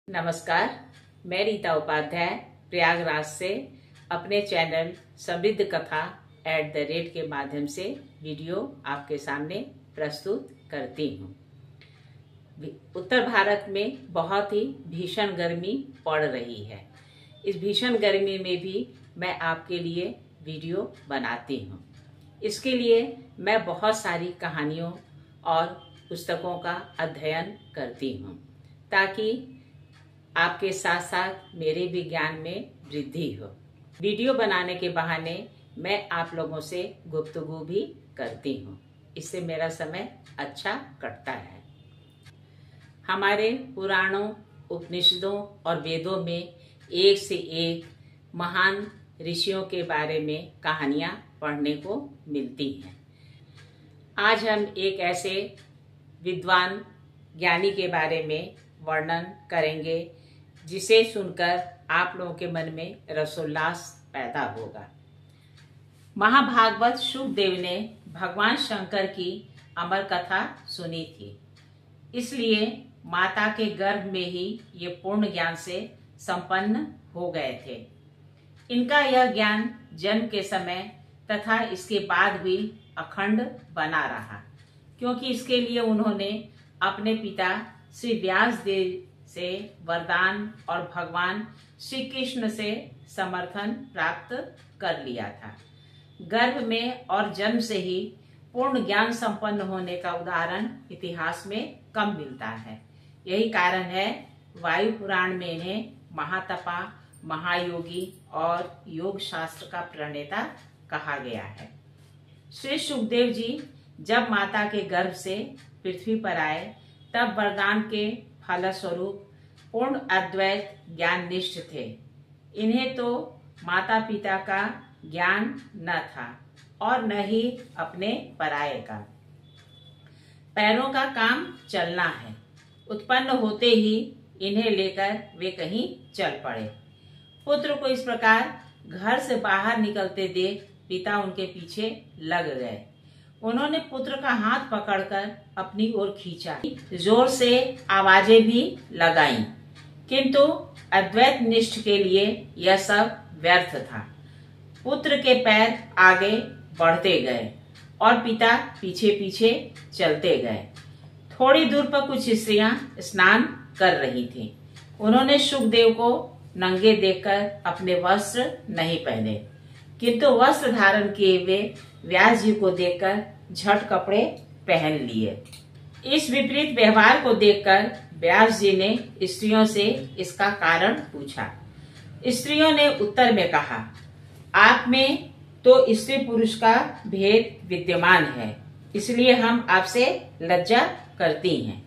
नमस्कार, मैं रीता उपाध्याय प्रयागराज से अपने चैनल समृद्ध कथा @ के माध्यम से वीडियो आपके सामने प्रस्तुत करती हूँ। उत्तर भारत में बहुत ही भीषण गर्मी पड़ रही है। इस भीषण गर्मी में भी मैं आपके लिए वीडियो बनाती हूँ। इसके लिए मैं बहुत सारी कहानियों और पुस्तकों का अध्ययन करती हूँ ताकि आपके साथ साथ मेरे भी ज्ञान में वृद्धि हो। वीडियो बनाने के बहाने मैं आप लोगों से गुफ्तगू भी करती हूँ। इससे मेरा समय अच्छा कटता है। हमारे पुराणों, उपनिषदों और वेदों में एक से एक महान ऋषियों के बारे में कहानियाँ पढ़ने को मिलती हैं। आज हम एक ऐसे विद्वान ज्ञानी के बारे में वर्णन करेंगे जिसे सुनकर आप लोगों के मन में रसोल्लास पैदा होगा। महाभागवत शुकदेव ने भगवान शंकर की अमर कथा सुनी थी, इसलिए माता के गर्भ में ही ये पूर्ण ज्ञान से संपन्न हो गए थे। इनका यह ज्ञान जन्म के समय तथा इसके बाद भी अखंड बना रहा, क्योंकि इसके लिए उन्होंने अपने पिता श्री व्यास देव से वरदान और भगवान श्री कृष्ण से समर्थन प्राप्त कर लिया था। गर्भ में और जन्म से ही पूर्ण ज्ञान संपन्न होने का उदाहरण इतिहास में कम मिलता है। यही कारण है वायु पुराण में इन्हें महातपा, महायोगी और योग शास्त्र का प्रणेता कहा गया है। श्री सुखदेव जी जब माता के गर्भ से पृथ्वी पर आए तब वरदान के फलस्वरूप पूर्ण अद्वैत ज्ञान निष्ठ थे। इन्हें तो माता पिता का ज्ञान न था और न ही अपने पराये का। पैरों का काम चलना है। उत्पन्न होते ही इन्हें लेकर वे कहीं चल पड़े। पुत्र को इस प्रकार घर से बाहर निकलते देख पिता उनके पीछे लग गए। उन्होंने पुत्र का हाथ पकड़कर अपनी ओर खींचा, जोर से आवाजें भी लगाईं, किंतु अद्वैत निष्ठ के लिए यह सब व्यर्थ था। पुत्र के पैर आगे बढ़ते गए और पिता पीछे पीछे चलते गए। थोड़ी दूर पर कुछ स्त्रियां स्नान कर रही थीं। उन्होंने सुखदेव को नंगे देखकर अपने वस्त्र नहीं पहने, किंतु वस्त्र धारण किए वे व्यास जी को देखकर झट कपड़े पहन लिए। इस विपरीत व्यवहार को देखकर व्यास जी ने स्त्रियों से इसका कारण पूछा। स्त्रियों ने उत्तर में कहा, आप में तो स्त्री पुरुष का भेद विद्यमान है, इसलिए हम आपसे लज्जा करती हैं,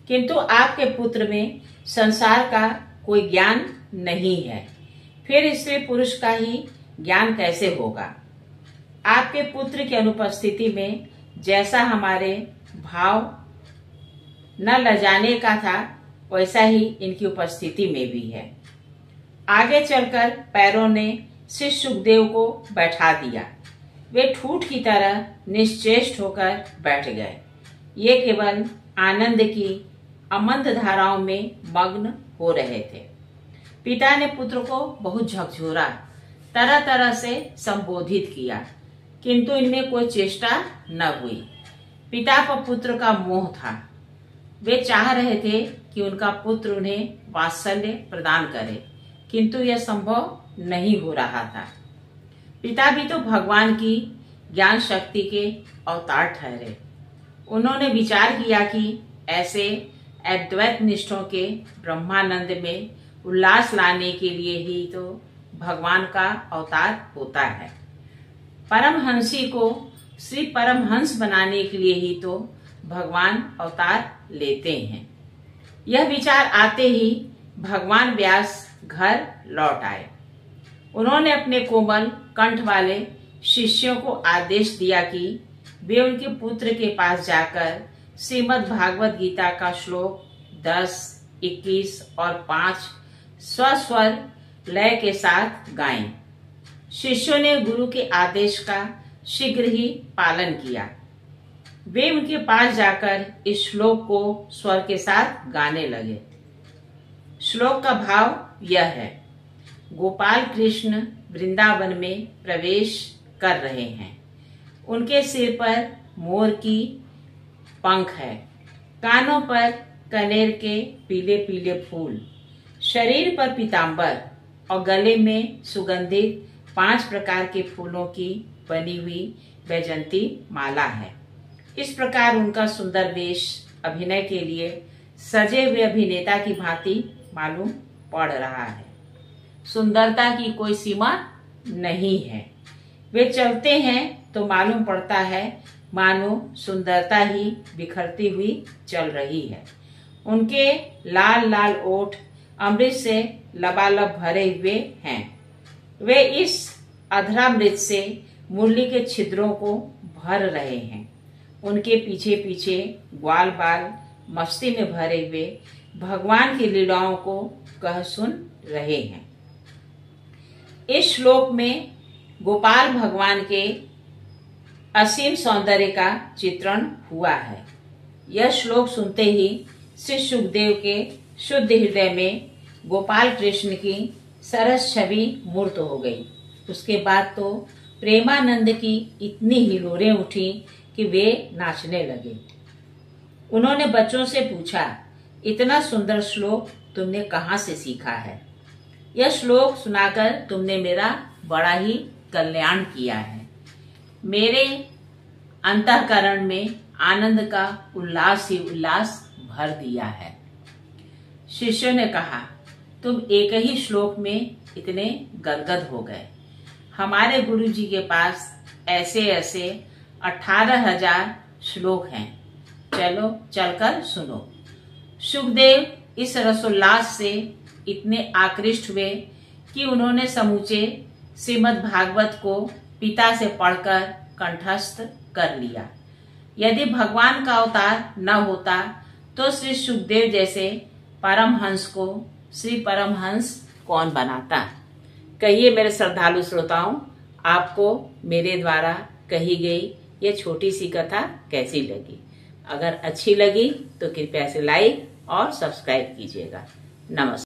किंतु आपके पुत्र में संसार का कोई ज्ञान नहीं है, फिर स्त्री पुरुष का ही ज्ञान कैसे होगा? आपके पुत्र की अनुपस्थिति में जैसा हमारे भाव न लजाने का था, वैसा ही इनकी उपस्थिति में भी है। आगे चलकर पैरों ने श्री सुखदेव को बैठा दिया। वे ठूठ की तरह निश्चेष्ट होकर बैठ गए। ये केवल आनंद की अमंत धाराओं में मग्न हो रहे थे। पिता ने पुत्र को बहुत झकझोरा, तरह तरह से संबोधित किया, किंतु इनमें कोई चेष्टा न हुई। पिता पर पुत्र का मोह था। वे चाह रहे थे कि उनका पुत्र उन्हें वात्सल्य प्रदान करे, किंतु यह संभव नहीं हो रहा था। पिता भी तो भगवान की ज्ञान शक्ति के अवतार ठहरे। उन्होंने विचार किया कि ऐसे अद्वैत निष्ठों के ब्रह्मानंद में उल्लास लाने के लिए ही तो भगवान का अवतार होता है। परमहंसी को श्री परमहंस बनाने के लिए ही तो भगवान अवतार लेते हैं। यह विचार आते ही भगवान व्यास घर लौट आए। उन्होंने अपने कोमल कंठ वाले शिष्यों को आदेश दिया कि वे उनके पुत्र के पास जाकर श्रीमद् भागवत गीता का श्लोक 10, 21 और 5 स्वस्वर लय के साथ गाएं। शिष्यों ने गुरु के आदेश का शीघ्र ही पालन किया। वे उनके पास जाकर इस श्लोक को स्वर के साथ गाने लगे। श्लोक का भाव यह है, गोपाल कृष्ण वृंदावन में प्रवेश कर रहे हैं। उनके सिर पर मोर की पंख है, कानों पर कनेर के पीले पीले फूल, शरीर पर पीतांबर और गले में सुगंधित 5 प्रकार के फूलों की बनी हुई वैजंती माला है। इस प्रकार उनका सुंदर वेश अभिनय के लिए सजे हुए अभिनेता की भांति मालूम पड़ रहा है। सुंदरता की कोई सीमा नहीं है। वे चलते हैं तो मालूम पड़ता है मानो सुंदरता ही बिखरती हुई चल रही है। उनके लाल लाल ओठ अमृत से लबालब भरे हुए हैं। वे इस अधरामृत से मुरली के छिद्रों को भर रहे हैं। उनके पीछे पीछे ग्वाल बाल मस्ती में भरे हुए भगवान की लीलाओं को कह सुन रहे हैं। इस श्लोक में गोपाल भगवान के असीम सौंदर्य का चित्रण हुआ है। यह श्लोक सुनते ही श्री सुखदेव के शुद्ध हृदय में गोपाल कृष्ण की सरस छवि मूर्त हो गई। उसके बाद तो प्रेमानंद की इतनी हिलोरें उठी कि वे नाचने लगे। उन्होंने बच्चों से पूछा, इतना सुंदर श्लोक तुमने कहाँ से सीखा है? यह श्लोक सुनाकर तुमने मेरा बड़ा ही कल्याण किया है। मेरे अंतःकरण में आनंद का उल्लास ही उल्लास भर दिया है। शिष्यों ने कहा, तुम एक ही श्लोक में इतने गदगद हो गए। हमारे गुरु जी के पास ऐसे ऐसे 18,000 श्लोक हैं। चलो चलकर सुनो। सुखदेव इस रसोल्लास से इतने आकृष्ट हुए कि उन्होंने समूचे श्रीमद् भागवत को पिता से पढ़कर कंठस्थ कर लिया। यदि भगवान का अवतार न होता तो श्री सुखदेव जैसे परमहंस को श्री परमहंस कौन बनाता? कहिए मेरे श्रद्धालु श्रोताओं, आपको मेरे द्वारा कही गई ये छोटी सी कथा कैसी लगी? अगर अच्छी लगी तो कृपया से लाइक और सब्सक्राइब कीजिएगा। नमस्कार।